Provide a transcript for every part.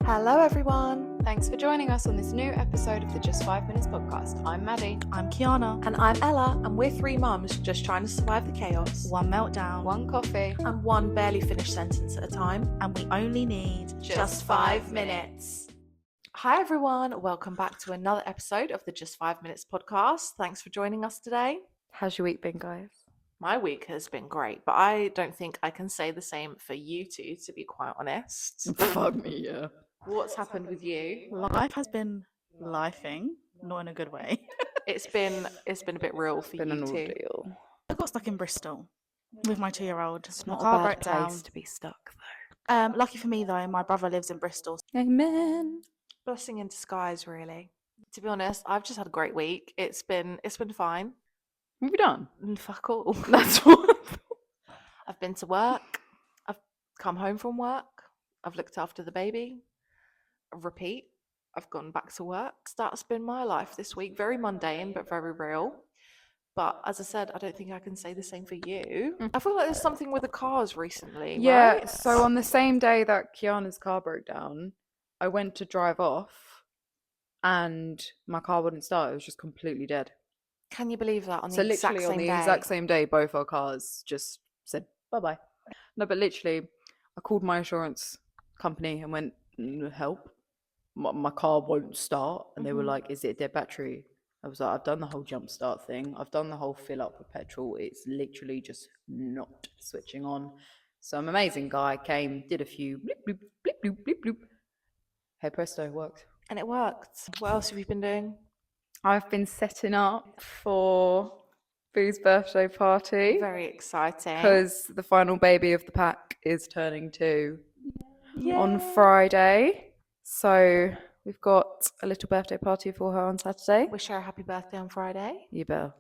Hello everyone, Thanks for joining us on this new episode of the Just 5 Minutes podcast. I'm Maddie. I'm Kiana. and I'm Ella, and we're three mums just trying to survive the chaos. One meltdown. One coffee. And one barely finished sentence at a time. And we only need Just 5 minutes. Hi everyone, welcome back to another episode of the Just 5 Minutes podcast. Thanks for joining us today. How's your week been, guys? My week has been great, but I don't think I can say the same for you two, to be quite honest. Fuck me, yeah. What's happened with you? Life has been lifing, not in a good way. It's been a bit real for Been you an too. ordeal. I got stuck in Bristol with my 2-year-old. It's My not car a broke bad down. place to be stuck, though. Lucky for me though, my brother lives in Bristol. Amen. Blessing in disguise, really. To be honest, I've just had a great week. It's been fine. What have you done? Fuck all. That's what. I've been to work. I've come home from work. I've looked after the baby. Repeat. I've gone back to work. That's been my life this week. Very mundane, but very real. But as I said, I don't think I can say the same for you. I feel like there's something with the cars recently. Yeah, right? so on the same day that Kiana's car broke down, I went to drive off and my car wouldn't start. It was just completely dead. Can you believe that on the So exact literally same on the day? exact same day, both our cars just said bye-bye. No, but literally, I called my insurance company and went, help. My car won't start. And they were like, is it a dead battery? I was like, I've done the whole jump start thing. I've done the whole fill up with petrol. It's literally just not switching on. Some amazing guy came, did a few bleep, bloop, bleep, bloop, bleep, bloop. Hey, presto, it worked. And it worked. What else have you been doing? I've been setting up for Boo's birthday party Very exciting. because the final baby of the pack is turning 2 on Friday. So we've got a little birthday party for her on Saturday. Wish her a happy birthday on Friday. You better.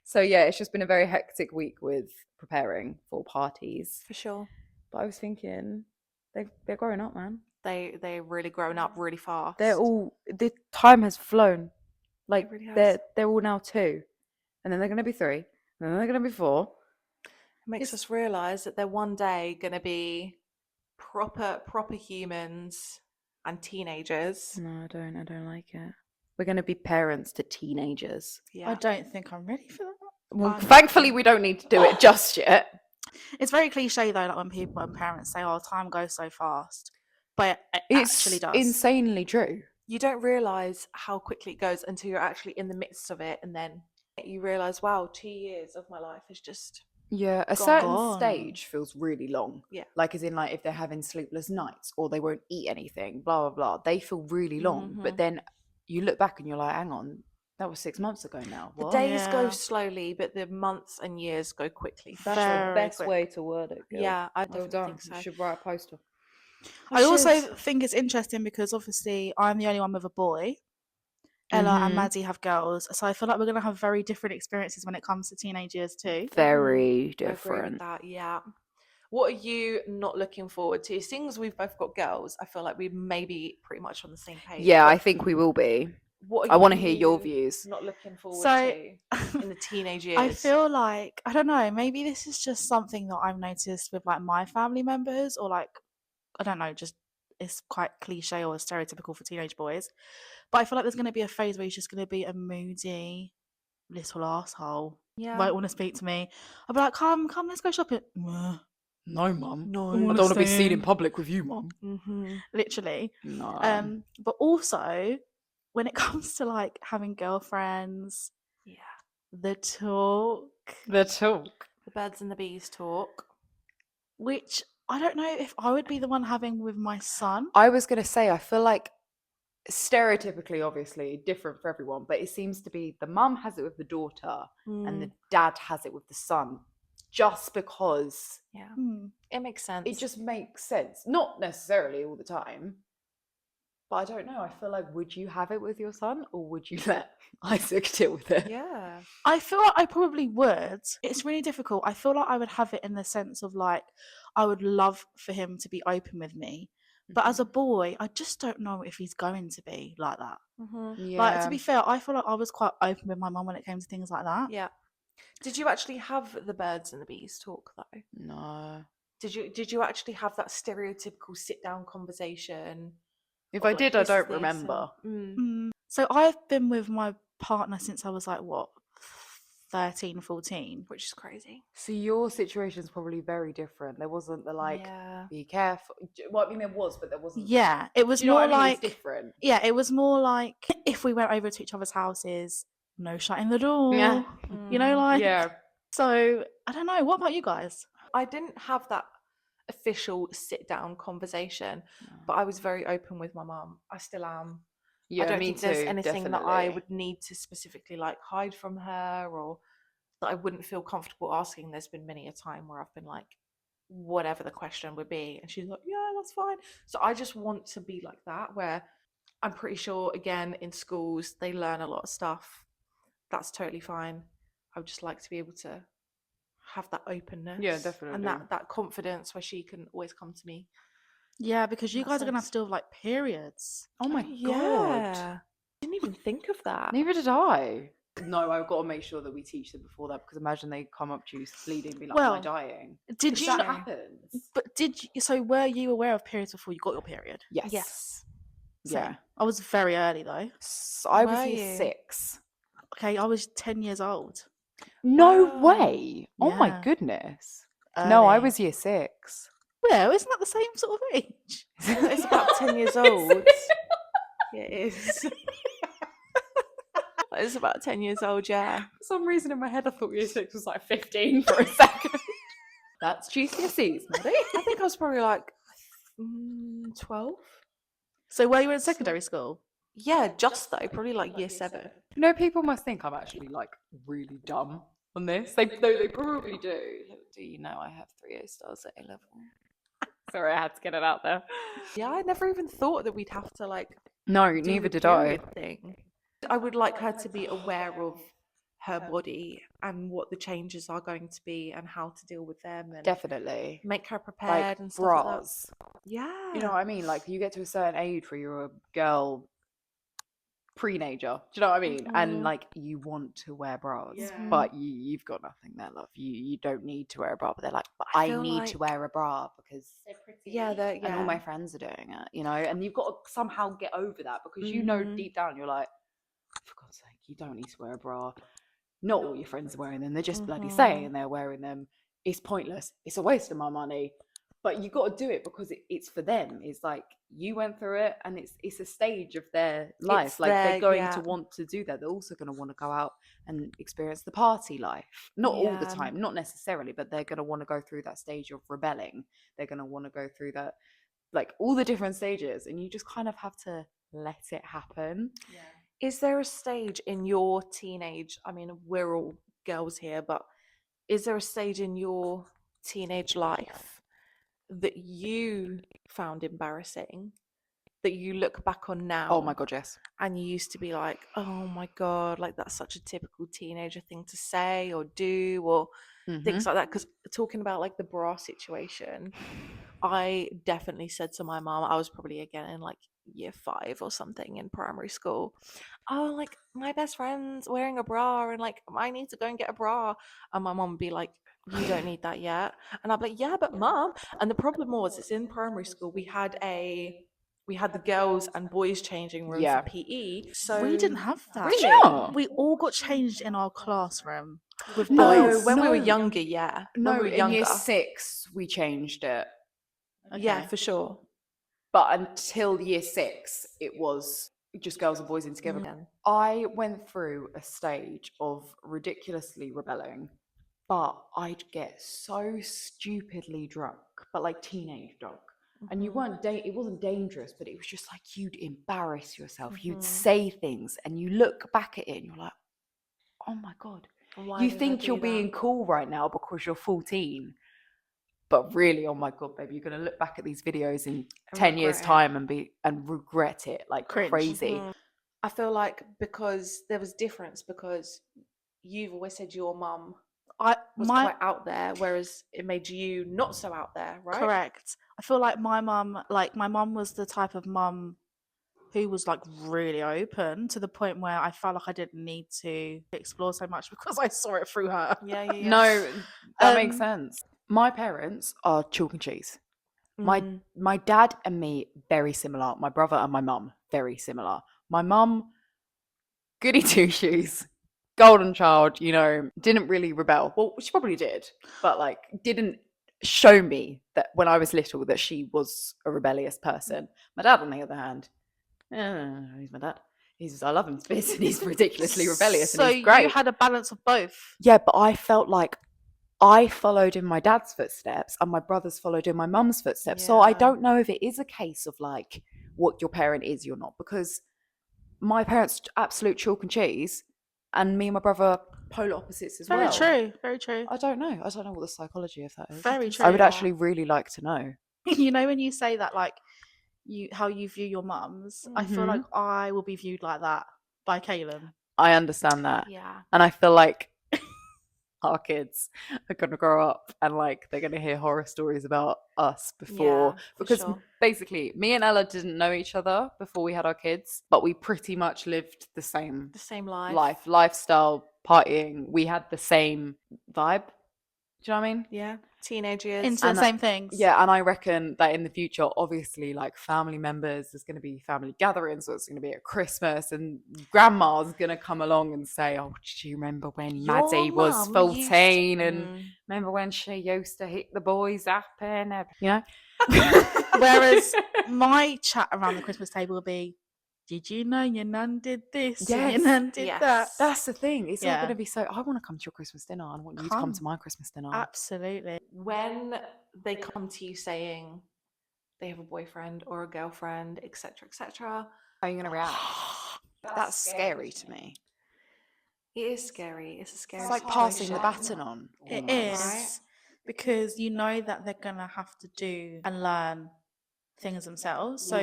So yeah, it's just been a very hectic week with preparing for parties. For sure. But I was thinking, they're growing up, man. They're really grown up really fast. The time has flown. Like really has. they're all now 2, and then they're gonna be 3, and then they're gonna be 4. It makes us realise that they're one day gonna be proper humans and teenagers. No, I don't like it. We're gonna be parents to teenagers. Yeah. I don't think I'm ready for that. Well, thankfully we don't need to do it just yet. It's very cliche though, like when parents say, "Oh, time goes so fast," but it It's actually does. insanely true. You don't realise how quickly it goes until you're actually in the midst of it, and then you realise, wow, 2 years of my life is just Yeah, a Gone. certain stage feels really long. Yeah. Like as in like if they're having sleepless nights or they won't eat anything, blah blah blah. They feel really long. But then you look back and you're like, hang on, that was 6 months ago now. the What? days go Yeah. slowly, but the months and years go quickly. That's Very the best quick. way to word it. Girl. Yeah, I Well definitely done. think so. You should write a poster. I also should. think it's interesting because obviously I'm the only one with a boy. Ella and Mhm. Maddie have girls, so I feel like we're going to have very different experiences when it comes to teenage years too. Very I agree with different. that, yeah. What are you not looking forward to? Seeing as we've both got girls, I feel like we may be pretty much on the same page. Yeah, but I think we will be. what are I want to hear your you views. Not looking forward So- to in the teenage years. I feel like, I don't know, maybe this is just something that I've noticed with like my family members, or like, I don't know, just it's quite cliche or stereotypical for teenage boys. But I feel like there's going to be a phase where he's just going to be a moody little asshole. yeah. Won't want to speak to me. I'll be like, come, let's go shopping. No, mum. No. I don't wanna be seen in public with you, mum. Mm-hmm. Literally. No. But also, when it comes to like having girlfriends, Yeah. the talk, The talk. The birds and the bees talk. which I don't know if I would be the one having with my son. I was going to say, I feel like stereotypically, obviously, different for everyone, but it seems to be the mum has it with the daughter and the dad has it with the son, just because Yeah. Hmm. It makes sense. it just makes sense. Not necessarily all the time, but I don't know. I feel like, would you have it with your son or would you let Isaac deal with it? Yeah. I feel like I probably would. It's really difficult. I feel like I would have it in the sense of like, I would love for him to be open with me. But as a boy, I just don't know if he's going to be like that. Mm-hmm. Like, to be fair, I feel like I was quite open with my mum when it came to things like that. Yeah. Did you actually have the birds and the bees talk though? No. Did you actually have that stereotypical sit down conversation? If of I like, did, I this is don't this and- remember. So I've been with my partner since I was like, what, 13, 14. which is crazy. So your situation's probably very different. There wasn't the like, Yeah. be careful. Well, I mean, there was, but there wasn't. Yeah, it was Do you know more what I mean? like, It's different. yeah, it was more like if we went over to each other's houses, no shutting the door. Yeah. You know, like, Yeah. so I don't know. What about you guys? I didn't have that official sit down conversation, but I was very open with my mum. I still am. Yeah, I don't me think there's too, anything that I definitely. would need to specifically like hide from her or that I wouldn't feel comfortable asking. There's been many a time where I've been like, whatever the question would be, and she's like, yeah, that's fine. So I just want to be like that, where I'm pretty sure, again, in schools, they learn a lot of stuff. That's totally fine. I would just like to be able to have that openness. Yeah, definitely. And that confidence where she can always come to me. Yeah, because you That guys are gonna have sense. to deal with like periods. Oh my Yeah. god. Didn't even think of that. Neither did I. No, I've got to make sure that we teach them before that, because imagine they come up to you bleeding and be like, am I Well, dying? Did 'Cause you? that know- happens. But did you? So were you aware of periods before you got your period? Yes. Yes. Same. Yeah. I was very early though. So I was Were year you? 6. Okay, I was 10 years old. No Wow. way. Oh my Yeah. goodness. No, I Early. was year 6. Well, isn't that the same sort of age? It's about 10 years old. Yeah, it is. It's about 10 years old, yeah. For some reason in my head, I thought year 6 was like 15 for a second. That's GCSEs, Maddie. I think I was probably like 12. So were you in secondary school? Yeah, just though, probably like year 7. You know, people must think I'm actually like really dumb on this. They probably do. Do you know I have 3 A stars at A level? Sorry, I had to get it out there. Yeah, I never even thought that we'd have to like No, do neither the did I. period thing. I would like her to be aware of her body and what the changes are going to be and how to deal with them and Definitely. make her prepared Like and stuff like that. bras. Yeah. You know what I mean? Like you get to a certain age where you're a girl pre-nager. Do you know what I mean? And Mhm. like you want to wear bras, Yeah. but you've got nothing there, love. You don't need to wear a bra, but they're like, but I I feel need to like- wear a bra because Yeah, and all my friends are doing it, you know, and you've got to somehow get over that because you know Mhm. deep down you're like, for God's sake, you don't need to wear a bra. Not all your friends are wearing them, they're just bloody Mhm. saying they're wearing them. It's pointless, it's a waste of my money. But you got to do it because it's for them. It's like you went through it, and it's a stage of their life. It's Like they're their- going yeah. to want to do that. They're also going to want to go out and experience the party life. Not all the Yeah. time, not necessarily, but they're going to want to go through that stage of rebelling. They're going to want to go through that, like all the different stages, and you just kind of have to let it happen. Is there a stage in your teenage, I mean, we're all girls here, but is there a stage in your teenage life that you found embarrassing that you look back on now? Oh my God, yes. And you used to be like, oh my God, like that's such a typical teenager thing to say or do or things Mhm. like that. Because talking about like the bra situation, I definitely said to my mom, I was probably again in like year 5 or something in primary school, oh, like my best friend's wearing a bra and like I need to go and get a bra. And my mom would be like, you don't need that yet. And I'd be like, yeah, but mom. And the problem was, it's in primary school, we had the girls and boys changing room Yeah. for PE. So We didn't have that. Did you not? We all got changed in our classroom with No, boys. when we were No. younger, yeah. No, when we were in younger, year 6 we changed it. yeah, Okay. for sure. But until year 6, it was just girls and boys in together. Yeah. I went through a stage of ridiculously rebelling, but I'd get so stupidly drunk, but like teenage drunk. And you Mhm. weren't, it wasn't dangerous, but it was just like you'd embarrass yourself. You'd Mhm. say things and you look back at it and you're like, oh my God. Why You did I think do you're that? being cool right now because you're 14. But really, oh my God, baby, you're going to look back at these videos in 10 years' regret it. time and regret it like Cringe. crazy. Mhm. I feel like because there was difference because you've always said your mum was My quite out there, whereas it made you not so out there, right? correct. I feel like my mum was the type of mum who was like really open to the point where I felt like I didn't need to explore so much because I saw it through her. Yeah, yeah, yeah. No, that makes Um, sense. My parents are chalk and cheese. My Mm. my dad and me very similar. My brother and my mum very similar. My mum, goody two shoes, golden child. Didn't really rebel. Well, she probably did, but like didn't show me that when I was little that she was a rebellious person. My dad, on the other hand, he's my dad. I love him to bits, and he's ridiculously rebellious, and So he's you great. had a balance of both. Yeah, but I felt like I followed in my dad's footsteps and my brothers followed in my mum's footsteps. So I Yeah. don't know if it is a case of like what your parent is, you're not, because my parents absolute chalk and cheese, and me and my brother polar opposites as Very well. true. Very true. I don't know. I don't know what the psychology of that is. Very can true. I would see actually really like to know. You know when you say that, like how you view your mums, I feel like I will be viewed like that by Caleb. I understand that. Yeah. And I feel like our kids are going to grow up and like they're going to hear horror stories about us before, Yeah, for because sure. basically me and Ella didn't know each other before we had our kids, but we pretty much lived the same The same life. lifestyle, partying. We had the same vibe. Do you know what I mean? Yeah. Teenage years. Into the And same things. Yeah, and I reckon that in the future, obviously, like family members, there's going to be family gatherings, so it's going to be at Christmas, and grandma's going to come along and say, "Oh, do you remember when Maddie was mum used to-" 14? And Mm. remember when she used to hit the boys up and Whereas my chat around the Christmas table will be, did you know your nun did this and your Yes, nun did that? yes. That's the thing. It's all Yeah. going to be so. I want to come to your Christmas dinner. I want you to come to Come. my Christmas dinner. Absolutely. When they come to you saying they have a boyfriend or a girlfriend, etc., etc., How are you going to react? That's scary to me. it is scary. It's a scary It's like situation. passing the baton on. It almost. is because you know that they're gonna have to do and learn things themselves. So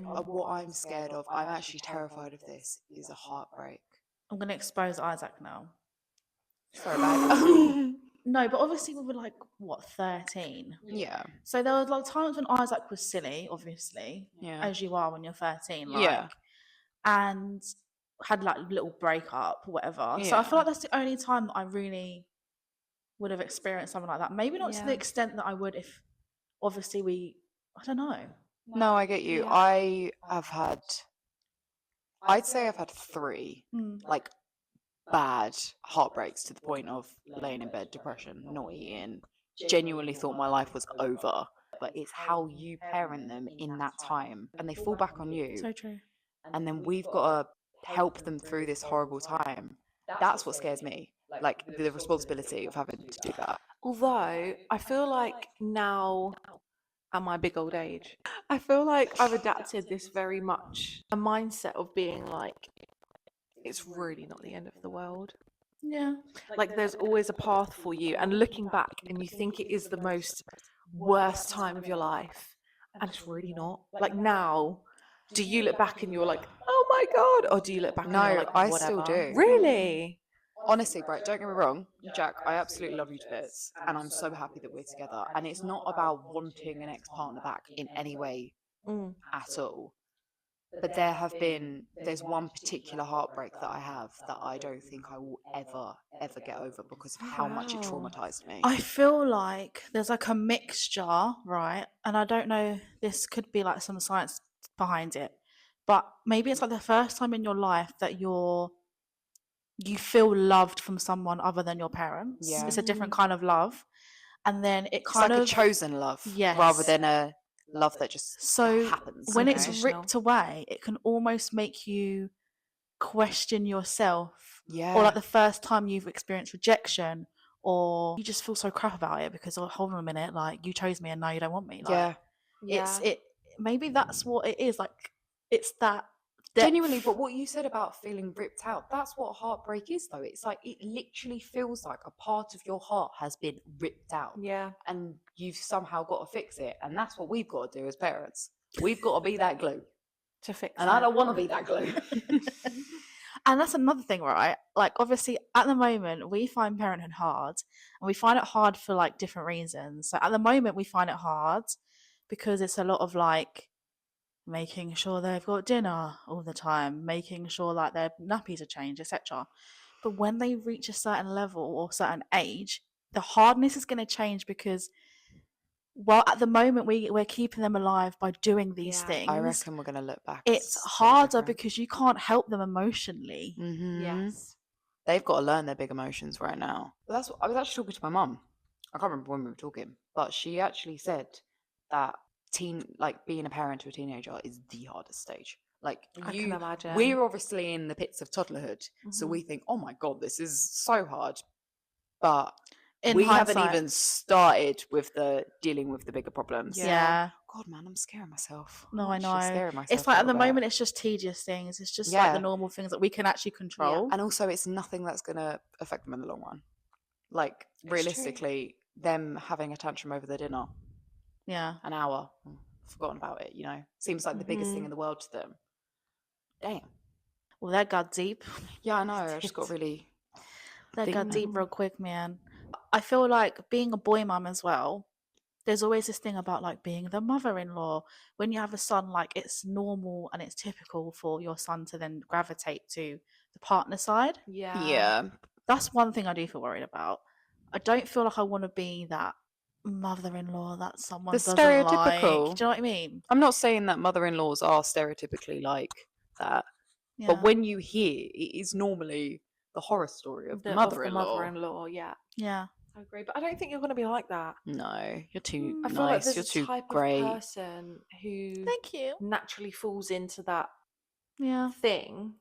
What I'm scared of, I'm actually terrified of this, is a heartbreak. I'm gonna expose Isaac now. Sorry, babe. No, but obviously we were like what 13. Yeah. So there was like times when Isaac was silly, obviously, Yeah. as you are when you're 13, like, Yeah. and had like little breakup, whatever. So I feel Yeah. like that's the only time that I really would have experienced something like that. Maybe not to the Yeah. extent that I would if obviously I don't know. No, I get you. Yeah. I'd say I've had 3, Mm. like, bad heartbreaks to the point of laying in bed, depression, not eating, genuinely thought my life was over. But it's how you parent them in that time, and they fall back on you. So true. And then we've got to help them through this horrible time. That's what scares me. Like the responsibility of having to do that. Although I feel like now, at my big old age, I feel like I've adapted this very much a mindset of being like, it's really not the end of the world. Yeah. Like there's always a path for you, and looking back and you think it is the most worst time of your life, and it's really not. Like now, do you look back and you're like, oh my god, or do you look back and No, you're like, I whatever? still do. Really? Honestly, Brett, don't get me wrong, Jack, I absolutely love you to bits, and I'm so happy that we're together. And it's not about wanting an ex-partner back in any way Mm. at all. But there's one particular heartbreak that I have that I don't think I will ever get over because of how much it Wow. traumatized me. I feel like there's like a mixture, right? And I don't know, this could be like some science behind it, but maybe it's like the first time in your life that you feel loved from someone other than your parents. Yeah. It's a different kind of love. And then it It's kind like of a chosen love rather Yes. than a love that just So happens. when you it's know? ripped away, it can almost make you question yourself. Yeah. Or like the first time you've experienced rejection, or you just feel so crap about it because, oh, hold on a minute, like you chose me and now you don't want me. Like, Yeah. it maybe that's what it is. Like it's that Genuinely, depth. but what you said about feeling ripped out, that's what heartbreak is, though. It's like it literally feels like a part of your heart has been ripped out. Yeah. And you've somehow got to fix it. And that's what we've got to do as parents. We've got to be that glue. To fix And it. I don't want to be that glue. And that's another thing, right? Like obviously at the moment we find parenthood hard, and we find it hard for like different reasons. So at the moment we find it hard because it's a lot of like making sure they've got dinner all the time, making sure like their nappies are changed, etc. But when they reach a certain level or certain age, the hardness is going to change because, well, at the moment we're keeping them alive by doing these Yeah. things. I reckon we're gonna look back. It's harder because you can't help them emotionally. Yes. They've got to learn their big emotions right now. But that's what I was actually talking to my mum. I can't remember when we were talking, but she actually said that being a parent to a teenager is the hardest stage. Like I can imagine. we're obviously in the pits of toddlerhood, so we think, oh my god, this is so hard. But In we haven't hindsight. even started with the dealing with the bigger problems. Yeah. God, man, I'm scaring myself. No, I'm I actually know. scaring myself It's like a at the little bit. moment, it's just tedious things. It's just like the Yeah. normal things that we can actually control. And also, it's nothing that's going to affect them in the long run. Like, true. realistically, them having a tantrum over their dinner, Yeah. an hour, forgotten about it, seems like the biggest thing in the world to them. Damn. Well, that got deep. Yeah, I know. I just got really. That got thinking. deep real quick, man. I feel like being a boy mum as well, there's always this thing about like being the mother-in-law. When you have a son, like it's normal and it's typical for your son to then gravitate to the partner side. Yeah. That's one thing I do feel worried about. I don't feel like I want to be that mother-in-law that someone The doesn't like. stereotypical. Do you know what I mean? I'm not saying that mother-in-laws are stereotypically like that, Yeah. but when you hear, it is normally the horror story of the mother-in-law. mother-in-law, yeah. Yeah. I agree, but I don't think you're going to be like that. No, you're too I feel like nice. there's You're a too type great. of person who Thank you. naturally falls into that Yeah. thing.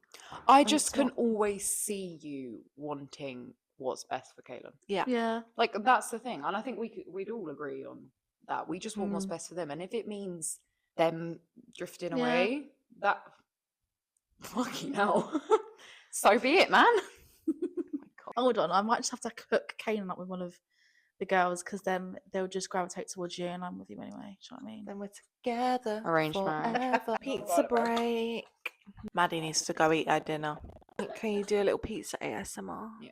I And just it's can not- always see you wanting what's best for Caleb. Yeah. Yeah. Like that's the thing, and I think we'd all agree on that. We just want what's best for them, and if it means them drifting Yeah. away, that fucking hell, so be it, man. Hold on, I might just have to hook Kanan up with one of the girls because then they'll just gravitate towards you and I'm with you anyway. Do you know what I mean? Then we're together Arranged marriage. forever. Pizza break. Maddie needs to go eat her dinner. Can you do a little pizza ASMR? Yeah.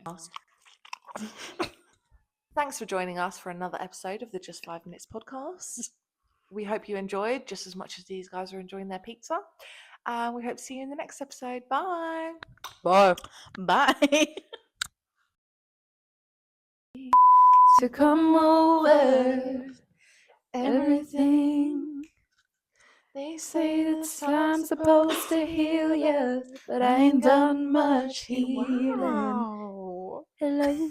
Thanks for joining us for another episode of the Just 5 Minutes podcast. We hope you enjoyed just as much as these guys are enjoying their pizza. And we hope to see you in the next episode. Bye. Bye. Bye. To come over everything. They Say that I'm supposed to heal you, but I ain't done much healing. Wow. Hello.